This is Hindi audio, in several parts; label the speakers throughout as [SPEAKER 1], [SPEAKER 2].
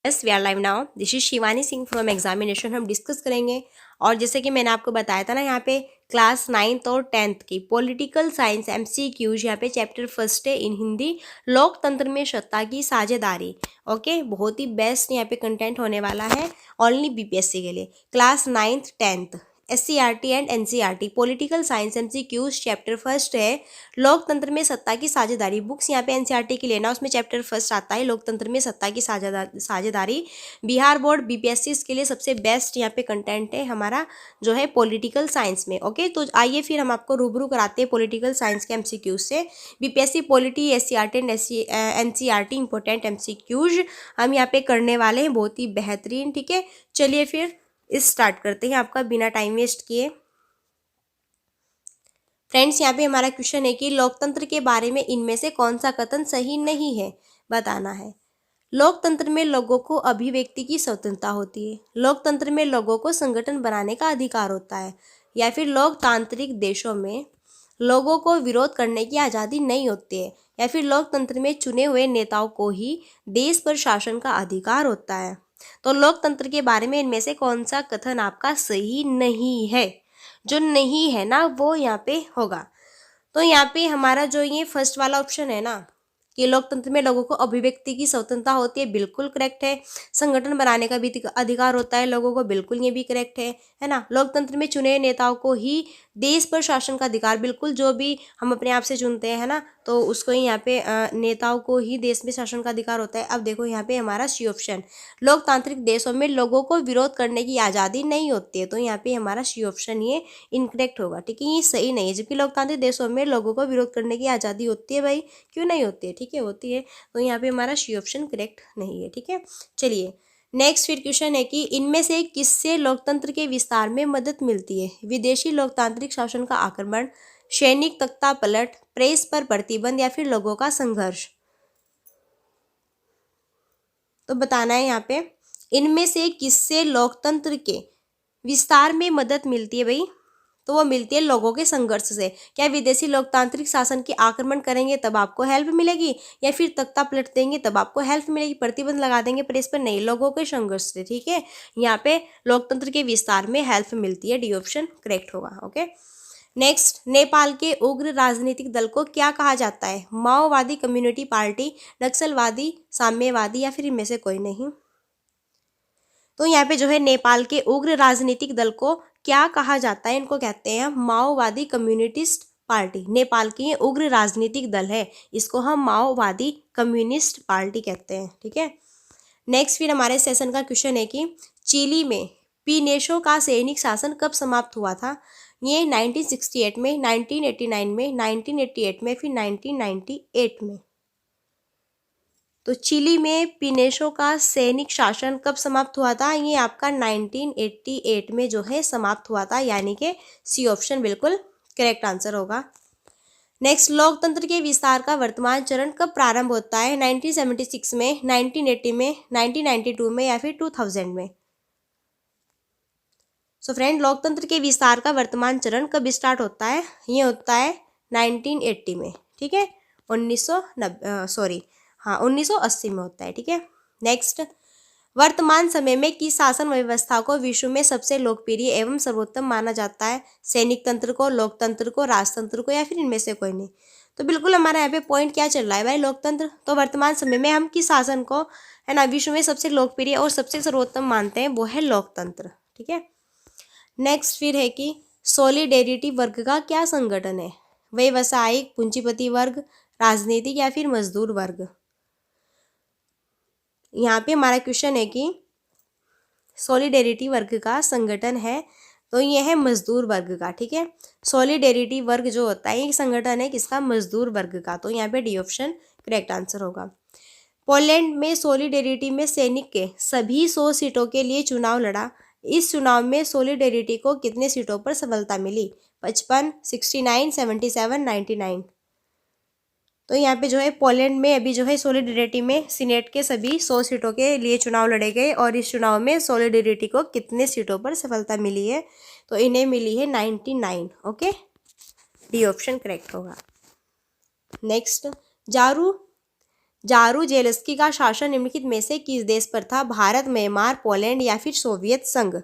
[SPEAKER 1] Yes we are live now. This is Shivani Singh from examination. हम डिस्कस करेंगे और जैसे कि मैंने आपको बताया था ना, यहाँ पे क्लास 9th और 10th की पॉलिटिकल साइंस MCQs यहाँ पे चैप्टर फर्स्ट है इन हिंदी, लोकतंत्र में सत्ता की साझेदारी। ओके, बहुत ही बेस्ट यहाँ पे कंटेंट होने वाला है ओनली BPSC के लिए। Class 9th 10th SCRT and NCRT political science MCQs chapter first है लोकतंत्र में सत्ता की साझेदारी। बुक्स यहाँ पे NCRT की लेना, उसमें चैप्टर फर्स्ट आता है लोकतंत्र में सत्ता की साझेदारी। बिहार बोर्ड BPSC इसके लिए सबसे बेस्ट यहाँ पे कंटेंट है हमारा जो है पॉलिटिकल साइंस में। ओके, तो आइए फिर हम आपको रूबरू कराते हैं पॉलिटिकल साइंस के MCQs से। BPSC polity SCRT and NCRT important MCQs हम यहाँ पे करने वाले हैं, बहुत ही बेहतरीन। ठीक है, चलिए फिर स्टार्ट करते हैं आपका बिना टाइम वेस्ट किए। फ्रेंड्स, यहाँ पे हमारा क्वेश्चन है कि लोकतंत्र के बारे में इनमें से कौन सा कथन सही नहीं है, बताना है। लोकतंत्र में लोगों को अभिव्यक्ति की स्वतंत्रता होती है, लोकतंत्र में लोगों को संगठन बनाने का अधिकार होता है, या फिर लोकतांत्रिक देशों में लोगों को विरोध करने की आज़ादी नहीं होती है, या फिर लोकतंत्र में चुने हुए नेताओं को ही देश पर शासन का अधिकार होता है। तो लोकतंत्र के बारे में इनमें से कौन सा कथन आपका सही नहीं है? जो नहीं है ना वो यहाँ पे होगा। तो यहाँ पे हमारा जो ये फर्स्ट वाला ऑप्शन है ना कि लोकतंत्र में लोगों को अभिव्यक्ति की स्वतंत्रता होती है, बिल्कुल करेक्ट है। संगठन बनाने का भी अधिकार होता है लोगों को, बिल्कुल ये भी करेक्ट है ना। लोकतंत्र में चुने नेताओं को ही देश पर शासन का अधिकार, बिल्कुल, जो भी हम अपने आप से चुनते हैं, है ना, तो उसको ही यहाँ पे नेताओं को ही देश में शासन का अधिकार होता है। अब देखो यहाँ पे हमारा सी ऑप्शन, लोकतांत्रिक देशों में लोगों को विरोध करने की आज़ादी नहीं होती है, तो यहाँ पे हमारा सी ऑप्शन ये इनकरेक्ट होगा। ठीक है, ये सही नहीं है, जबकि लोकतांत्रिक देशों में लोगों को विरोध करने की आज़ादी होती है भाई, क्यों नहीं होती है? ठीक है, होती है। तो यहाँ पे हमारा सी ऑप्शन करेक्ट नहीं है। ठीक है, चलिए नेक्स्ट फिर क्वेश्चन है कि इनमें से किससे लोकतंत्र के विस्तार में मदद मिलती है? विदेशी लोकतांत्रिक शासन का आक्रमण, सैनिक तख्ता पलट, प्रेस पर प्रतिबंध, या फिर लोगों का संघर्ष। तो बताना है यहाँ पे इनमें से किससे लोकतंत्र के विस्तार में मदद मिलती है भाई? तो वो मिलती है लोगों के संघर्ष से। क्या विदेशी लोकतांत्रिक शासन के आक्रमण करेंगे तब आपको हेल्प मिलेगी, या फिर तख्ता पलट देंगे तब आपको हेल्प मिलेगी, प्रतिबंध लगा देंगे प्रेस पर? नहीं, लोगों के संघर्ष से। ठीक है, यहाँ पे लोकतंत्र के विस्तार में हेल्प मिलती है, डी ऑप्शन करेक्ट होगा। ओके, नेक्स्ट, नेपाल के उग्र राजनीतिक दल को क्या कहा जाता है? माओवादी, कम्युनिटी पार्टी, नक्सलवादी, साम्यवादी, या फिर इनमें से कोई नहीं। तो यहाँ पे जो है नेपाल के उग्र राजनीतिक दल को क्या कहा जाता है? इनको कहते हैं माओवादी कम्युनिस्ट पार्टी। नेपाल की ये उग्र राजनीतिक दल है, इसको हम माओवादी कम्युनिस्ट पार्टी कहते हैं। ठीक है, नेक्स्ट फिर हमारे सेशन का क्वेश्चन है कि चिली में पिनेशो का सैनिक शासन कब समाप्त हुआ था? ये 1968 में, 1989 में, 1988 में, फिर 1998 में। तो चिली में पिनेशो का सैनिक शासन कब समाप्त हुआ था? ये आपका 1988 में जो है समाप्त हुआ था, यानी कि सी ऑप्शन बिल्कुल करेक्ट आंसर होगा। नेक्स्ट, लोकतंत्र के विस्तार का वर्तमान चरण कब प्रारंभ होता है? 1976 में, 1980 में, 1992 में, या फिर 2000 में। सो फ्रेंड, लोकतंत्र के विस्तार का वर्तमान चरण कब स्टार्ट होता है? ये होता है 1980 में। ठीक है, 1980 में होता है। ठीक है, नेक्स्ट, वर्तमान समय में किस शासन व्यवस्था को विश्व में सबसे लोकप्रिय एवं सर्वोत्तम माना जाता है? सैनिक तंत्र को, लोकतंत्र को, राजतंत्र को, या फिर इनमें से कोई नहीं। तो बिल्कुल हमारा यहाँ पे पॉइंट क्या चल रहा है भाई? लोकतंत्र। तो वर्तमान समय में हम किस शासन को, है ना, विश्व में सबसे लोकप्रिय और सबसे सर्वोत्तम मानते हैं? वो है लोकतंत्र। ठीक है, नेक्स्ट फिर है कि सॉलिडेरिटी वर्ग का क्या संगठन है? व्यवसायिक, पूंजीपति वर्ग, राजनीतिक, या फिर मजदूर वर्ग। यहाँ पे हमारा क्वेश्चन है कि सॉलिडेरिटी वर्ग का संगठन है, तो ये है मजदूर वर्ग का। ठीक है, सॉलिडेरिटी वर्ग जो होता है ये संगठन है किसका? मजदूर वर्ग का। तो यहाँ पे डी ऑप्शन करेक्ट आंसर होगा। पोलैंड में सॉलिडेरिटी में सैनिक के सभी 100 सीटों के लिए चुनाव लड़ा। इस चुनाव में सॉलिडेरिटी को कितने सीटों पर सफलता मिली? 55, 69, 77, 99। तो यहाँ पे जो है पोलैंड में अभी जो है सॉलिडेरिटी में सीनेट के सभी 100 सीटों के लिए चुनाव लड़े गए, और इस चुनाव में सॉलिडेरिटी को कितने सीटों पर सफलता मिली है? तो इन्हें मिली है 99। ओके, डी ऑप्शन करेक्ट होगा। नेक्स्ट, जारूजेलस्की का शासन निम्नलिखित में से किस देश पर था? भारत, म्यांमार, पोलैंड या फिर सोवियत संघ?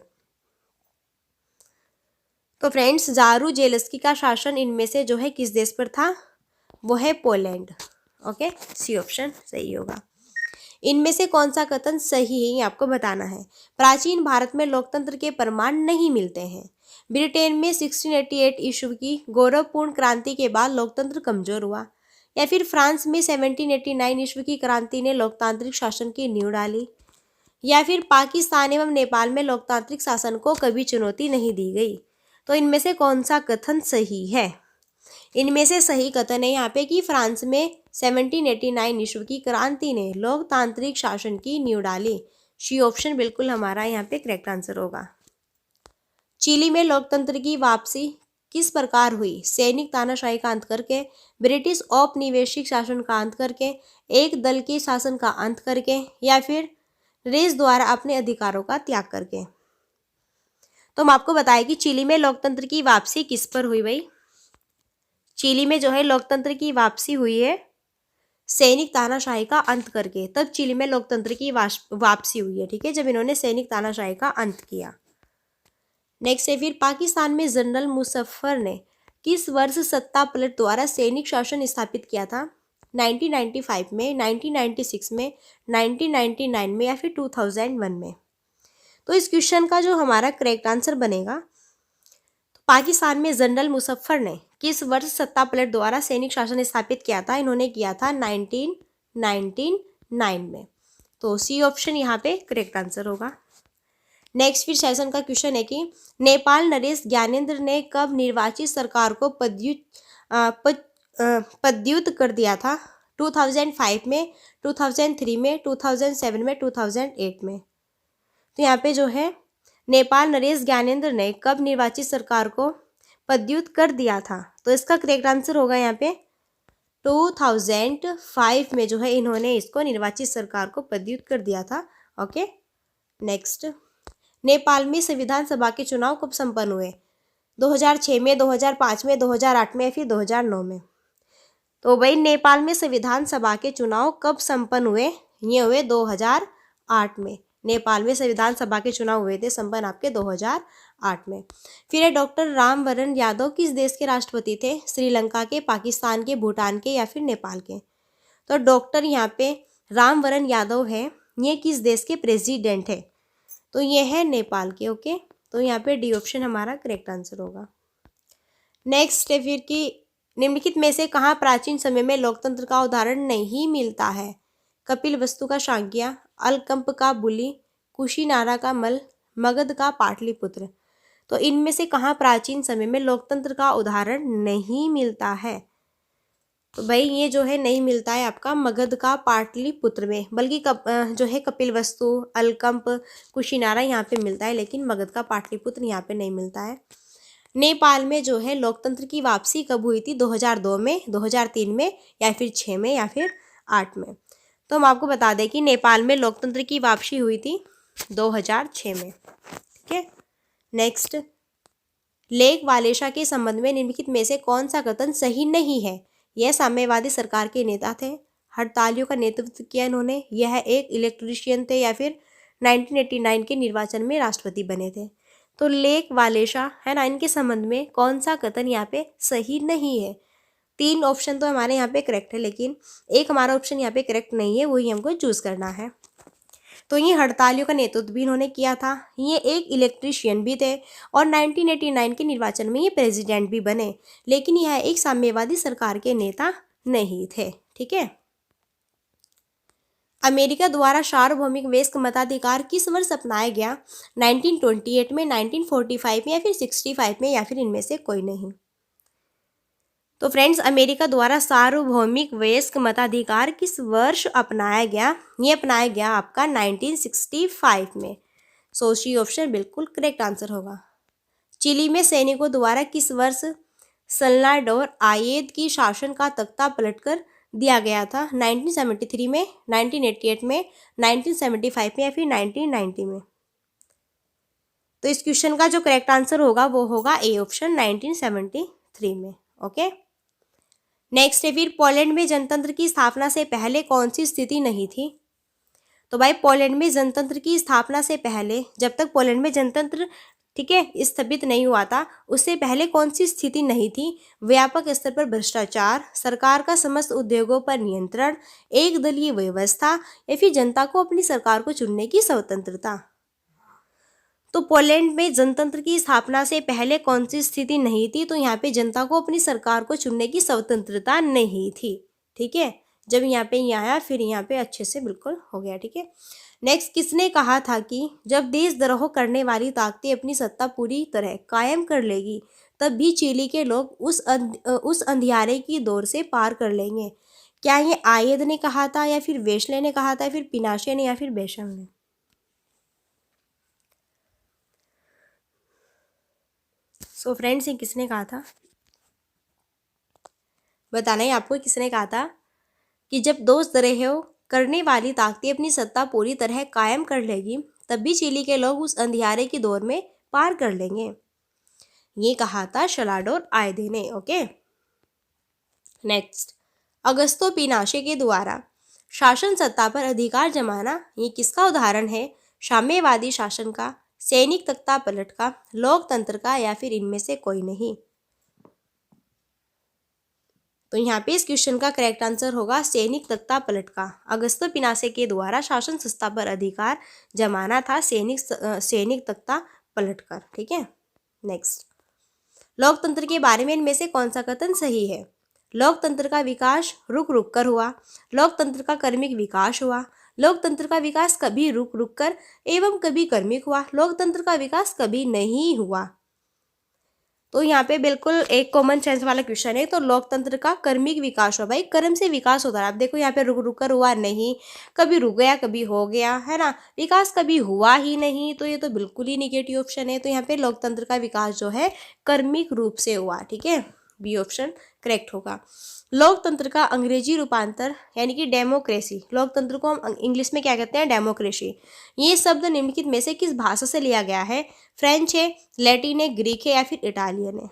[SPEAKER 1] तो फ्रेंड्स, जारूजेलस्की का शासन इनमें से जो है किस देश पर था? वो है पोलैंड। ओके, सी ऑप्शन सही होगा। इनमें से कौन सा कथन सही है ये आपको बताना है। प्राचीन भारत में लोकतंत्र के प्रमाण नहीं मिलते हैं। ब्रिटेन में 1688 ईस्वी की गौरवपूर्ण क्रांति के बाद लोकतंत्र कमजोर हुआ। या फिर फ्रांस में 1789 ईस्वी की क्रांति ने लोकतांत्रिक शासन की नींव डाली। या फिर पाकिस्तान एवं नेपाल में लोकतांत्रिक शासन को कभी चुनौती नहीं दी गई। तो इनमें से कौन सा कथन सही है? इनमें से सही कथन है यहाँ पे कि फ्रांस में 1789 ईस्वी की क्रांति ने लोकतांत्रिक शासन की नींव डाली। सी ऑप्शन बिल्कुल हमारा यहाँ पे करेक्ट आंसर होगा। चिली में लोकतंत्र की वापसी किस प्रकार हुई? सैनिक तानाशाही का अंत करके, ब्रिटिश औपनिवेशिक शासन का अंत करके, एक दल के शासन का अंत करके, या फिर रेस द्वारा अपने अधिकारों का त्याग करके। तो हम आपको बताएं कि चिली में लोकतंत्र की वापसी किस पर हुई भाई? चिली में जो है लोकतंत्र की वापसी हुई है सैनिक तानाशाही का अंत करके। तब चिली में लोकतंत्र की वापसी हुई है, ठीक है, जब इन्होंने सैनिक तानाशाही का अंत किया। नेक्स्ट है फिर पाकिस्तान में जनरल मुशर्रफ ने किस वर्ष सत्ता पलट द्वारा सैनिक शासन स्थापित किया था? 1995 में, 1996 में, 1999 में या फिर 2001 में? तो इस क्वेश्चन का जो हमारा करेक्ट आंसर बनेगा, तो पाकिस्तान में जनरल मुशर्रफ ने किस वर्ष सत्ता पलट द्वारा सैनिक शासन स्थापित किया था? इन्होंने किया था 1999 में। तो सी ऑप्शन यहाँ पे करेक्ट आंसर होगा। नेक्स्ट फिर सेशन का क्वेश्चन है कि नेपाल नरेश ज्ञानेंद्र ने कब निर्वाचित सरकार को पदच्युत कर दिया था? 2005 में, 2003 में, 2007 में, 2008 में? तो यहाँ पे जो है नेपाल नरेश ज्ञानेंद्र ने कब निर्वाचित सरकार को पदच्युत कर दिया था? तो इसका करेक्ट आंसर होगा यहाँ पे 2005 में जो है इन्होंने इसको निर्वाचित सरकार को पदच्युत कर दिया था। ओके, नेक्स्ट, नेपाल में संविधान सभा के चुनाव कब संपन्न हुए? 2006 में, 2005 में, 2008 में या फिर 2009 में? तो भाई नेपाल में संविधान सभा के चुनाव कब संपन्न हुए? ये हुए 2008 में। नेपाल में संविधान सभा के चुनाव हुए थे संपन्न आपके 2008 में। फिर है डॉक्टर रामवरण यादव किस देश के राष्ट्रपति थे? श्रीलंका के, पाकिस्तान के, भूटान के या फिर नेपाल के? तो डॉक्टर यहाँ पे रामवरण यादव है, ये किस देश के प्रेसिडेंट है? तो ये है नेपाल के। ओके, तो यहाँ पे डी ऑप्शन हमारा करेक्ट आंसर होगा। नेक्स्ट है फिर कि निम्नलिखित में से कहाँ प्राचीन समय में लोकतंत्र का उदाहरण नहीं मिलता है? कपिलवस्तु का शाक्य, अलकंप का बुली, कुशीनारा का मल, मगध का पाटलिपुत्र? तो इनमें से कहाँ प्राचीन समय में लोकतंत्र का उदाहरण नहीं मिलता है? तो भाई ये जो है नहीं मिलता है आपका मगध का पाटलिपुत्र में, बल्कि जो है कपिलवस्तु, अलकंप, कुशीनारा यहाँ पे मिलता है, लेकिन मगध का पाटलिपुत्र यहाँ पे नहीं मिलता है। नेपाल में जो है लोकतंत्र की वापसी कब हुई थी? 2002 में, 2003 में या फिर 6 में या फिर 8 में? तो हम आपको बता दें कि नेपाल में लोकतंत्र की वापसी हुई थी 2006 में। ठीक है, नेक्स्ट, लेक वालेशा के संबंध में निम्नलिखित में से कौन सा कथन सही नहीं है? यह साम्यवादी सरकार के नेता थे, हड़तालियों का नेतृत्व किया इन्होंने, यह एक इलेक्ट्रीशियन थे या फिर 1989 के निर्वाचन में राष्ट्रपति बने थे? तो लेक वालेशा है ना, इनके संबंध में कौन सा कथन यहाँ पे सही नहीं है? 3 ऑप्शन तो हमारे यहाँ पे करेक्ट है, लेकिन एक हमारा ऑप्शन यहाँ पे करेक्ट नहीं है, वही हमको चूज करना है। तो ये हड़तालियों का नेतृत्व भी इन्होंने किया था, ये एक इलेक्ट्रीशियन भी थे और 1989 के निर्वाचन में ये प्रेसिडेंट भी बने, लेकिन यह एक साम्यवादी सरकार के नेता नहीं थे। ठीक है, अमेरिका द्वारा सार्वभौमिक वयस्क मताधिकार किस वर्ष अपनाया गया? 1928 में, 1945 में या फिर 65 में या फिर इनमें से कोई नहीं? तो फ्रेंड्स, अमेरिका द्वारा सार्वभौमिक वयस्क मताधिकार किस वर्ष अपनाया गया? ये अपनाया गया आपका 1965 में। सो सी ऑप्शन बिल्कुल करेक्ट आंसर होगा। चिली में सैनिकों द्वारा किस वर्ष सल्वाडोर आयेद की शासन का तख्ता पलटकर दिया गया था? 1973 में, 1988 में, 1975 में या फिर 1990 में? तो इस क्वेश्चन का जो करेक्ट आंसर होगा वो होगा ए ऑप्शन 1973 में। ओके, नेक्स्ट है फिर पोलैंड में जनतंत्र की स्थापना से पहले कौन सी स्थिति नहीं थी। तो भाई पोलैंड में जनतंत्र की स्थापना से पहले, जब तक पोलैंड में जनतंत्र ठीक है स्थापित नहीं हुआ था, उससे पहले कौन सी स्थिति नहीं थी। व्यापक स्तर पर भ्रष्टाचार, सरकार का समस्त उद्योगों पर नियंत्रण, एक दलीय व्यवस्था, या फिर जनता को अपनी सरकार को चुनने की स्वतंत्रता। तो पोलैंड में जनतंत्र की स्थापना से पहले कौन सी स्थिति नहीं थी, तो यहाँ पे जनता को अपनी सरकार को चुनने की स्वतंत्रता नहीं थी। ठीक है, जब यहाँ पे ये आया फिर यहाँ पे अच्छे से बिल्कुल हो गया। ठीक है, नेक्स्ट, किसने कहा था कि जब देशद्रोह करने वाली ताकतें अपनी सत्ता पूरी तरह कायम कर लेगी तब भी चिली के लोग उस अंधियारे की दौर से पार कर लेंगे। क्या ये आयेद ने कहा था, या फिर वेशले ने कहा था, या फिर पिनाशे ने, या फिर बेशम ने। सो फ्रेंड्स, ये किसने कहा था, बताना ही आपको किसने कहा था कि जब दोषद्रोह करने वाली ताकतें अपनी सत्ता पूरी तरह कायम कर लेगी तब भी चिली के लोग उस अंधियारे की दौर में पार कर लेंगे। ये कहा था सलाडोर आयेदे ने। ओके, नेक्स्ट, अगस्तो पिनाशे के द्वारा शासन सत्ता पर अधिकार जमाना, ये किसका उदाहरण है। साम्यवादी शासन का, सैनिक तख्ता पलट का, लोकतंत्र का, या फिर इनमें से कोई नहीं। तो यहाँ पे इस क्वेश्चन का करेक्ट आंसर होगा सैनिक तख्ता पलट का। अगस्तो पिनासे के द्वारा शासन सत्ता पर अधिकार जमाना था सैनिक तख्ता पलट कर। ठीक है, नेक्स्ट, लोकतंत्र के बारे में इनमें से कौन सा कथन सही है। लोकतंत्र का विकास रुक रुक कर हुआ, लोकतंत्र का क्रमिक विकास हुआ, लोकतंत्र का विकास कभी रुक रुक कर एवं कभी क्रमिक हुआ, लोकतंत्र का विकास कभी नहीं हुआ। तो यहाँ पे बिल्कुल एक कॉमन सेंस वाला क्वेश्चन है। तो लोकतंत्र का क्रमिक विकास हो, भाई क्रम से विकास होता है। आप देखो यहाँ पे रुक रुक कर हुआ नहीं, कभी रुक गया कभी हो गया, है ना, विकास कभी हुआ ही नहीं, तो ये तो बिल्कुल ही निगेटिव ऑप्शन है। तो यहाँ पे लोकतंत्र का विकास जो है क्रमिक रूप से हुआ। ठीक है, बी ऑप्शन करेक्ट होगा। लोकतंत्र का अंग्रेजी रूपांतर यानी कि डेमोक्रेसी, लोकतंत्र को हम इंग्लिश में क्या कहते हैं, डेमोक्रेसी। ये शब्द निम्नलिखित में से किस भाषा से लिया गया है। फ्रेंच है, लैटिन है, ग्रीक है, या फिर इटालियन है।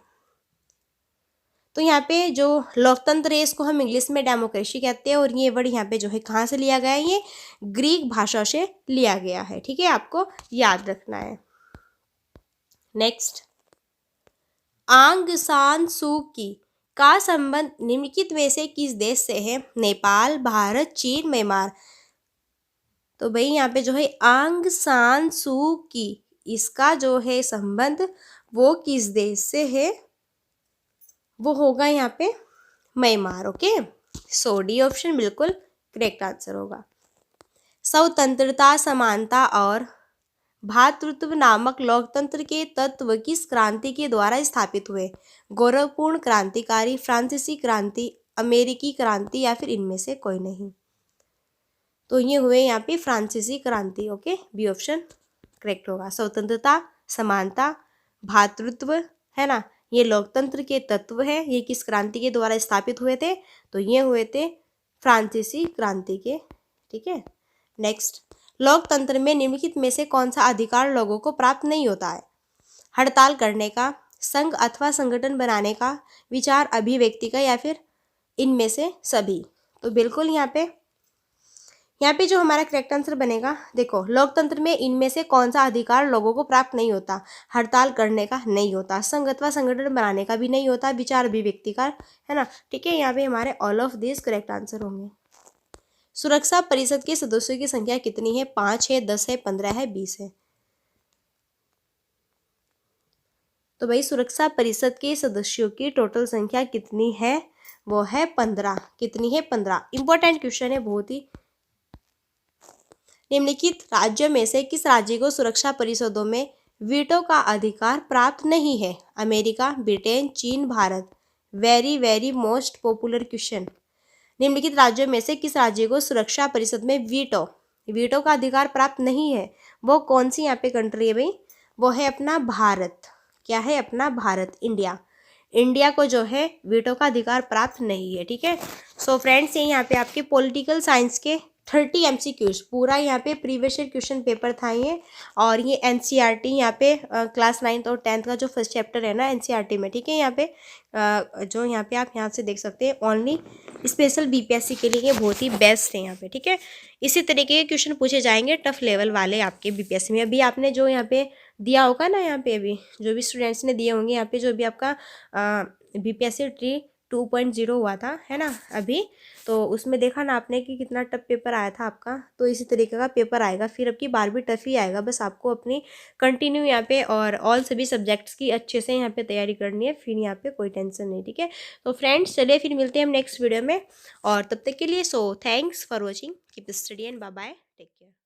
[SPEAKER 1] तो यहाँ पे जो लोकतंत्र है इसको हम इंग्लिश में डेमोक्रेसी कहते हैं, और ये वर्ड यहाँ पे जो है कहाँ से लिया गया है, ये ग्रीक भाषा से लिया गया है। ठीक है, आपको याद रखना है। नेक्स्ट, आंग सान सू की का संबंध निम्नलिखित में से किस देश से है। नेपाल, भारत, चीन, म्यांमार। तो भाई यहाँ पे जो है आंग सान सू की, इसका जो है संबंध वो किस देश से है, वो होगा यहाँ पे म्यांमार। ओके, सो डी ऑप्शन बिल्कुल करेक्ट आंसर होगा। स्वतंत्रता, समानता और भ्रातृत्व नामक लोकतंत्र के तत्व किस क्रांति के द्वारा स्थापित हुए। गौरवपूर्ण क्रांतिकारी, फ्रांसीसी क्रांति, अमेरिकी क्रांति, या फिर इनमें से कोई नहीं। तो ये हुए यहाँ पे फ्रांसीसी क्रांति। ओके, बी ऑप्शन करेक्ट होगा। स्वतंत्रता, समानता, भ्रातृत्व, है ना, ये लोकतंत्र के तत्व है। ये किस क्रांति के द्वारा स्थापित हुए थे, तो ये हुए थे फ्रांसीसी क्रांति के। ठीक है, नेक्स्ट, लोकतंत्र में निम्नलिखित में से कौन सा अधिकार लोगों को प्राप्त नहीं होता है। हड़ताल करने का, संघ अथवा संगठन बनाने का, विचार अभिव्यक्ति का, या फिर इनमें से सभी। तो बिल्कुल यहाँ पे जो हमारा करेक्ट आंसर बनेगा, देखो लोकतंत्र में इनमें से कौन सा अधिकार लोगों को प्राप्त नहीं होता। हड़ताल करने का नहीं होता, संघ अथवा संगठन बनाने का भी नहीं होता, विचार अभिव्यक्ति का, है ना। ठीक है, यहाँ पे हमारे all of this correct answer होंगे। सुरक्षा परिषद के सदस्यों की संख्या कितनी है। 5 है, 10 है, 15 है, 20 है। तो भाई सुरक्षा परिषद के सदस्यों की टोटल संख्या कितनी है, वो है 15। कितनी है, 15। इंपॉर्टेंट क्वेश्चन है बहुत ही। निम्नलिखित राज्यों में से किस राज्य को सुरक्षा परिषदों में वीटो का अधिकार प्राप्त नहीं है। अमेरिका, ब्रिटेन, चीन, Bharat. Very very most popular question. निम्नलिखित राज्यों में से किस राज्य को सुरक्षा परिषद में वीटो का अधिकार प्राप्त नहीं है। वो कौन सी यहाँ पे कंट्री है भाई, वो है अपना भारत। क्या है, अपना भारत, इंडिया को जो है वीटो का अधिकार प्राप्त नहीं है। ठीक है, सो फ्रेंड्स, ये यहाँ पे आपके पॉलिटिकल साइंस के 30 MCQs पूरा यहाँ पे प्रीवियस ईयर क्वेश्चन पेपर था ये। और ये NCERT यहाँ पे क्लास 9th और 10th का जो फर्स्ट चैप्टर है ना NCERT में, ठीक है। यहाँ पे जो यहाँ पे आप यहाँ से देख सकते हैं, ओनली स्पेशल BPSC के लिए ये बहुत ही बेस्ट है यहाँ पे, ठीक है। इसी तरीके के क्वेश्चन पूछे जाएंगे टफ लेवल वाले आपके BPSC में। अभी आपने जो यहाँ पे दिया होगा ना, यहाँ पे अभी जो भी स्टूडेंट्स ने दिए होंगे यहाँ पे, जो भी आपका BPSC ट्री 2.0 हुआ था, है ना अभी, तो उसमें देखा ना आपने कि कितना टफ पेपर आया था आपका। तो इसी तरीके का पेपर आएगा फिर, अब की बार भी टफ ही आएगा। बस आपको अपनी कंटिन्यू यहाँ पे और ऑल सभी सब्जेक्ट्स की अच्छे से यहाँ पे तैयारी करनी है, फिर यहाँ पे कोई टेंशन नहीं, ठीक है। तो फ्रेंड्स चलिए फिर मिलते हैं हम नेक्स्ट वीडियो में, और तब तक के लिए so thanks for watching, keep study and bye bye, take care.